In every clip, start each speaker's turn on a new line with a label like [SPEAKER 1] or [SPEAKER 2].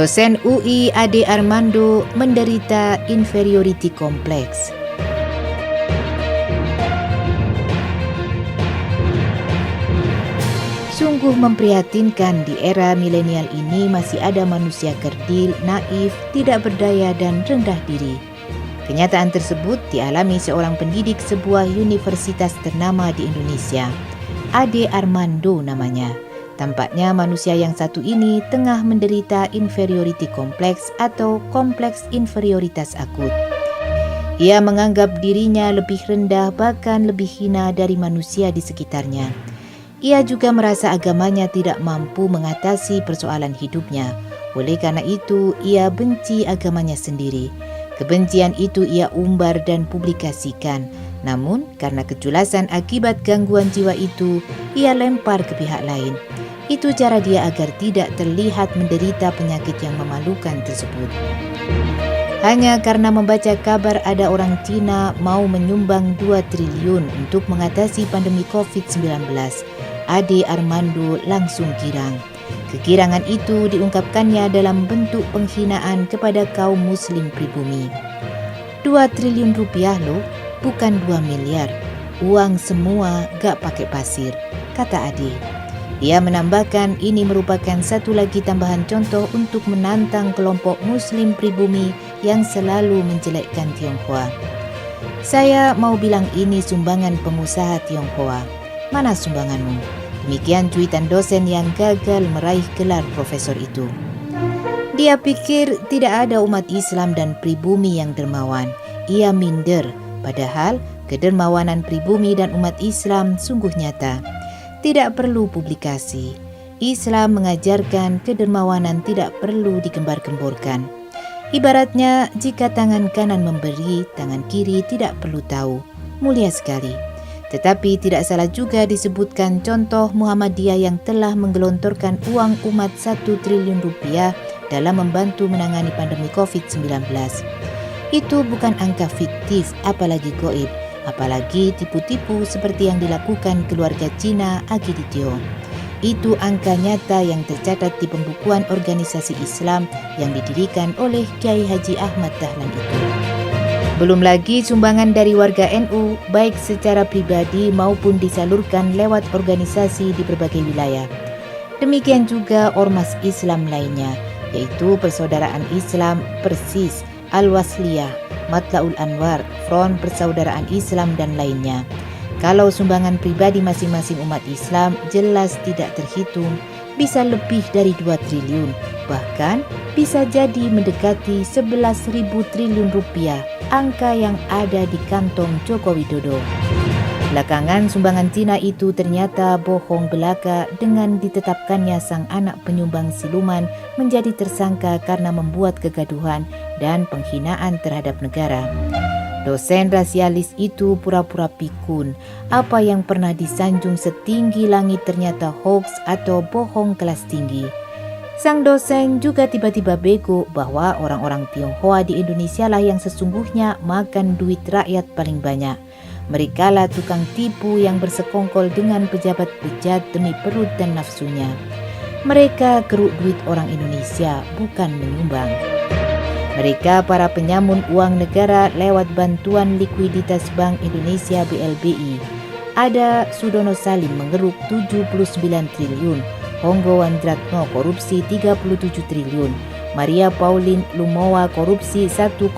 [SPEAKER 1] Dosen UI Ade Armando menderita inferiority complex. Sungguh memprihatinkan di era milenial ini masih ada manusia kerdil, naif, tidak berdaya dan rendah diri. Kenyataan tersebut dialami seorang pendidik sebuah universitas ternama di Indonesia. Ade Armando namanya. Tampaknya manusia yang satu ini tengah menderita inferiority complex atau kompleks inferioritas akut. Ia menganggap dirinya lebih rendah bahkan lebih hina dari manusia di sekitarnya. Ia juga merasa agamanya tidak mampu mengatasi persoalan hidupnya. Oleh karena itu, ia benci agamanya sendiri. Kebencian itu ia umbar dan publikasikan. Namun, karena kejelasan akibat gangguan jiwa itu, ia lempar ke pihak lain. Itu cara dia agar tidak terlihat menderita penyakit yang memalukan tersebut. Hanya karena membaca kabar ada orang Cina mau menyumbang 2 triliun untuk mengatasi pandemi COVID-19, Ade Armando langsung girang. Kegirangan itu diungkapkannya dalam bentuk penghinaan kepada kaum muslim pribumi. 2 triliun rupiah loh, bukan 2 miliar. Uang semua gak pakai pasir, kata Ade. Ia menambahkan ini merupakan satu lagi tambahan contoh untuk menantang kelompok muslim pribumi yang selalu menjelekkan Tionghoa. Saya mau bilang ini sumbangan pengusaha Tionghoa. Mana sumbanganmu? Demikian cuitan dosen yang gagal meraih gelar profesor itu. Dia pikir tidak ada umat Islam dan pribumi yang dermawan. Ia minder, padahal kedermawanan pribumi dan umat Islam sungguh nyata. Tidak perlu publikasi. Islam mengajarkan kedermawanan tidak perlu digembar-gemborkan. Ibaratnya jika tangan kanan memberi, tangan kiri tidak perlu tahu. Mulia sekali. Tetapi tidak salah juga disebutkan contoh Muhammadiyah yang telah menggelontorkan uang umat 1 triliun rupiah dalam membantu menangani pandemi COVID-19. Itu bukan angka fiktif, apalagi goib, apalagi tipu-tipu seperti yang dilakukan keluarga Cina Agiditio. Itu angka nyata yang tercatat di pembukuan organisasi Islam yang didirikan oleh Kiai Haji Ahmad Dahlan itu. Belum lagi sumbangan dari warga NU, baik secara pribadi maupun disalurkan lewat organisasi di berbagai wilayah. Demikian juga ormas Islam lainnya, yaitu Persaudaraan Islam, Persis, Al-Wasliyah, Matlaul Anwar, Front Persaudaraan Islam, dan lainnya. Kalau sumbangan pribadi masing-masing umat Islam jelas tidak terhitung, bisa lebih dari 2 triliun, bahkan bisa jadi mendekati 11.000 triliun rupiah, angka yang ada di kantong Joko Widodo. Belakangan sumbangan Cina itu ternyata bohong belaka dengan ditetapkannya sang anak penyumbang siluman menjadi tersangka karena membuat kegaduhan dan penghinaan terhadap negara. Dosen rasialis itu pura-pura pikun. Apa yang pernah disanjung setinggi langit ternyata hoax atau bohong kelas tinggi. Sang dosen juga tiba-tiba bego bahwa orang-orang Tionghoa di Indonesia lah yang sesungguhnya makan duit rakyat paling banyak. Merekalah tukang tipu yang bersekongkol dengan pejabat bejat demi perut dan nafsunya. Mereka keruk duit orang Indonesia, bukan menyumbang. Mereka para penyamun uang negara lewat bantuan likuiditas Bank Indonesia BLBI. Ada Sudono Salim mengeruk 79 triliun, Honggo Wandratno korupsi 37 triliun, Maria Pauline Lumowa korupsi 1,9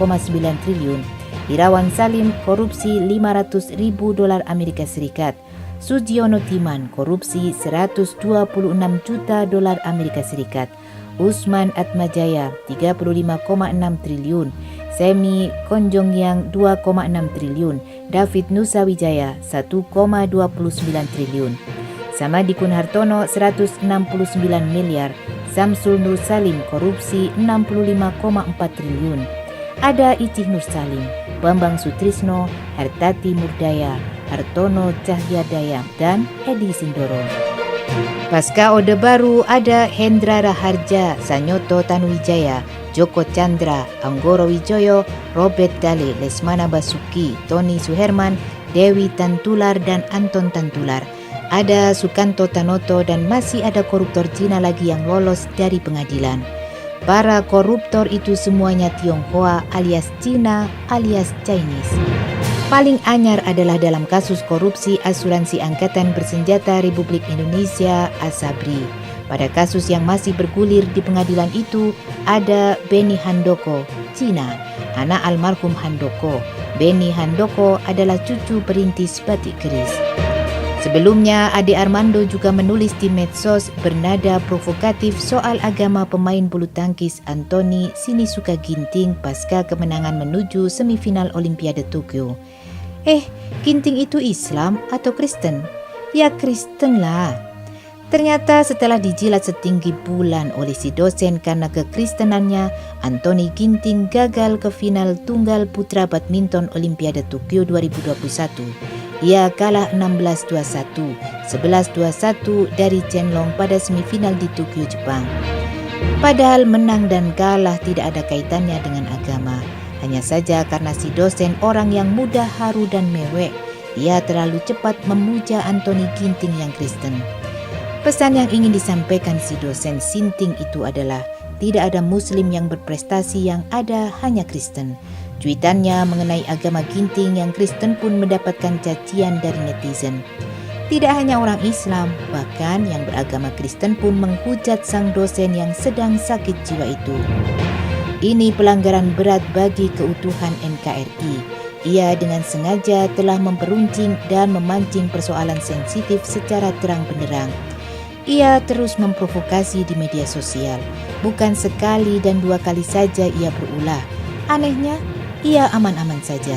[SPEAKER 1] triliun, Irawan Salim korupsi 500 ribu dolar Amerika Serikat, Sugiono Timan korupsi 126 juta dolar Amerika Serikat, Usman Atmajaya 35,6 triliun, Semi Konjongyang 2,6 triliun, David Nusawijaya 1,29 triliun, Samadikun Hartono 169 miliar, Samsul Nur Salim korupsi 65,4 triliun. Ada Icih Nur Salim, Bambang Sutrisno, Hartati Murdaya, Hartono Cahyadaya, dan Edi Sindoro. Pasca Orde Baru ada Hendra Raharja, Sanyoto Tanuwijaya, Joko Chandra, Anggoro Wijoyo, Robert Dale, Lesmana Basuki, Tony Suherman, Dewi Tantular, dan Anton Tantular. Ada Sukanto Tanoto dan masih ada koruptor Cina lagi yang lolos dari pengadilan. Para koruptor itu semuanya Tionghoa alias Cina alias Chinese. Paling anyar adalah dalam kasus korupsi asuransi Angkatan Bersenjata Republik Indonesia Asabri. Pada kasus yang masih bergulir di pengadilan itu ada Benny Handoko, Cina, anak almarhum Handoko. Benny Handoko adalah cucu perintis batik keris. Sebelumnya, Ade Armando juga menulis di medsos bernada provokatif soal agama pemain bulu tangkis Anthony Sinisuka Ginting pasca kemenangan menuju semifinal Olimpiade Tokyo. Ginting itu Islam atau Kristen? Ya Kristen lah. Ternyata setelah dijilat setinggi bulan oleh si dosen karena kekristenannya, Anthony Ginting gagal ke final tunggal putra badminton Olimpiade Tokyo 2021. Ia kalah 16-21, 11-21 dari Chen Long pada semifinal di Tokyo, Jepang. Padahal menang dan kalah tidak ada kaitannya dengan agama. Hanya saja karena si dosen orang yang mudah haru dan mewek, ia terlalu cepat memuja Anthony Ginting yang Kristen. Pesan yang ingin disampaikan si dosen Sinting itu adalah tidak ada Muslim yang berprestasi, yang ada hanya Kristen. Cuitannya mengenai agama Ginting yang Kristen pun mendapatkan cacian dari netizen. Tidak hanya orang Islam, bahkan yang beragama Kristen pun menghujat sang dosen yang sedang sakit jiwa itu. Ini pelanggaran berat bagi keutuhan NKRI. Ia dengan sengaja telah memperuncing dan memancing persoalan sensitif secara terang benderang. Ia terus memprovokasi di media sosial. Bukan sekali dan dua kali saja ia berulah. Anehnya, ia aman-aman saja.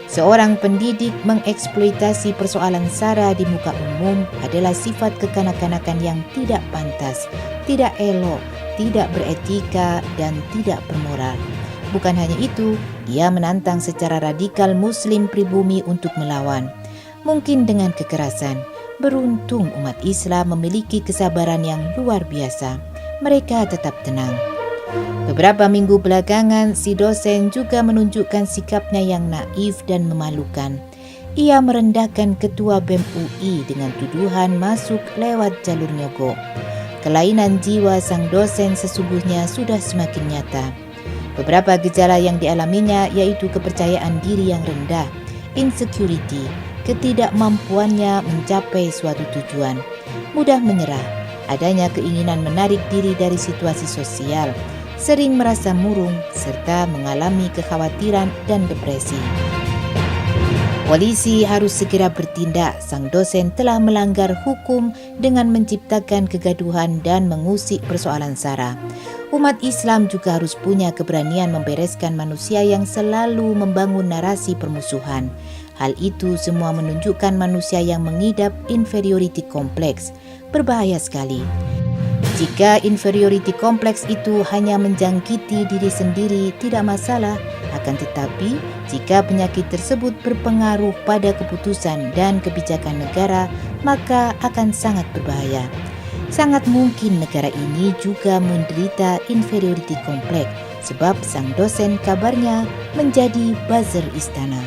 [SPEAKER 1] Seorang pendidik mengeksploitasi persoalan SARA di muka umum adalah sifat kekanak-kanakan yang tidak pantas, tidak elok, tidak beretika, dan tidak bermoral. Bukan hanya itu, ia menantang secara radikal Muslim pribumi untuk melawan. Mungkin dengan kekerasan. Beruntung umat Islam memiliki kesabaran yang luar biasa. Mereka tetap tenang. Beberapa minggu belakangan, si dosen juga menunjukkan sikapnya yang naif dan memalukan. Ia merendahkan Ketua BEM UI dengan tuduhan masuk lewat jalur nyogok. Kelainan jiwa sang dosen sesungguhnya sudah semakin nyata. Beberapa gejala yang dialaminya yaitu kepercayaan diri yang rendah, insecurity, ketidakmampuannya mencapai suatu tujuan, mudah menyerah, adanya keinginan menarik diri dari situasi sosial, sering merasa murung, serta mengalami kekhawatiran dan depresi. Polisi harus segera bertindak. Sang dosen telah melanggar hukum dengan menciptakan kegaduhan dan mengusik persoalan SARA. Umat Islam juga harus punya keberanian membereskan manusia yang selalu membangun narasi permusuhan. Hal itu semua menunjukkan manusia yang mengidap inferiority complex. Berbahaya sekali. Jika inferiority complex itu hanya menjangkiti diri sendiri, tidak masalah. Akan tetapi, jika penyakit tersebut berpengaruh pada keputusan dan kebijakan negara, maka akan sangat berbahaya. Sangat mungkin negara ini juga menderita inferiority complex, sebab sang dosen kabarnya menjadi buzzer istana.